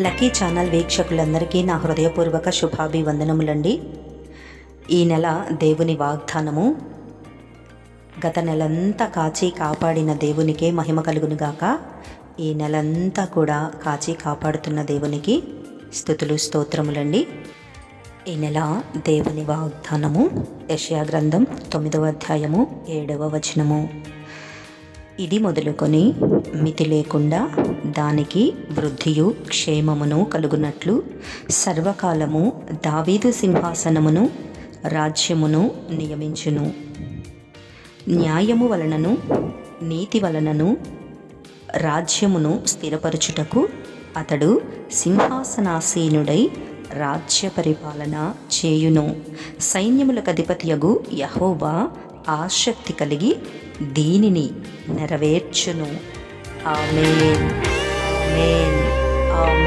Lucky channel వీక్షకులందరికీ నా హృదయపూర్వక శుభాభివందనములండి. ఈ నెల దేవుని వాగ్దానము. గత నెలంతా కాచి కాపాడిన దేవునికే మహిమ కలుగునుగాక. ఈ నెలంతా కూడా కాచి కాపాడుతున్న దేవునికి స్తుతులు స్తోత్రములండి. ఈ నెల దేవుని వాగ్దానము యెషయా గ్రంథం 9వ అధ్యాయము 7వ వచనము. ఇది మొదలుకొని మితి లేకుండా దానికి వృద్ధియు క్షేమమును కలుగునట్లు సర్వకాలము దావీదు సింహాసనమును రాజ్యమును నియమించును. న్యాయము వలనను నీతి వలనను రాజ్యమును స్థిరపరచుటకు అతడు సింహాసనాసీనుడై రాజ్య పరిపాలన చేయును. సైన్యములకు అధిపతియగు యెహోవా ఆసక్తి కలిగి దీనిని నెరవేర్చును. ఆమేన్, ఆమేన్, ఆమేన్.